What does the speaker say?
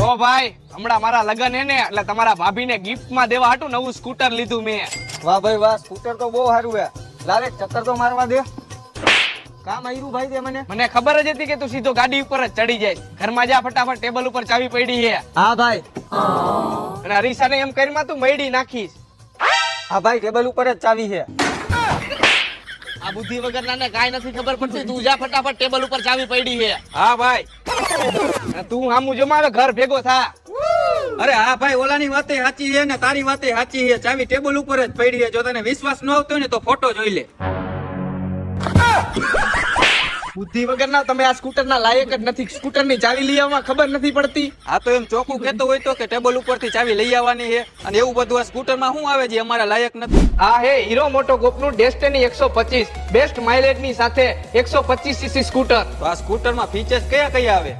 જો ભાઈ હમણાં મારા લગન હે ને એટલે તમારા ભાભીને ગિફ્ટ માં દેવા હાટું નવું સ્કૂટર લીધું મેં. વાહ ભાઈ વાહ, સ્કૂટર તો બહુ સારું હે. લાવે ચક્કર તો મારવા દે. કામ આવ્યું ભાઈ તે મને ખબર જ હતી કે તું સીધો ગાડી ઉપર જ ચડી જાય. ઘરમાં જા ફટાફટ, ટેબલ ઉપર ચાવી પડી છે. હા ભાઈ. અને હરીસાને એમ કરીમાં તું મયડી નાખીશ. હા ભાઈ, ટેબલ ઉપર જ ચાવી છે. આ બુદ્ધિ વગરના ને કાઈ નથી ખબર પડતી. તું જા ફટાફટ, ટેબલ ઉપર ચાવી પડી છે. હા ભાઈ. તું આમું જમાવે ઘર ભેગો થા. અરે હા ભાઈ, ઓલાની વાતે સાચી છે ને તારી વાતે સાચી છે. ચાવી ટેબલ ઉપર જ પડી છે. જો તને વિશ્વાસ ન આવતો હોય ને તો ફોટો જોઈ લે. બુદ્ધિ વગરના તમે આ સ્કૂટર ના લાયક જ નથી. સ્કૂટર ની ચાવી લઈ આવવા ખબર નથી પડતી. આ તો એમ ચોખ્ખું કહેતો હોય તો કે ટેબલ ઉપરથી ચાવી લઈ આવવાની છે અને એવું બધું આ સ્કૂટર માં શું આવે છે અમારા લાયક નથી. આ હે હીરો મોટોકોર્પ નું ડેસ્ટિની 125 બેસ્ટ માઇલેજ ની સાથે 125 સીસી સ્કૂટર. તો આ સ્કૂટર માં ફીચર્સ કયા કયા આવે?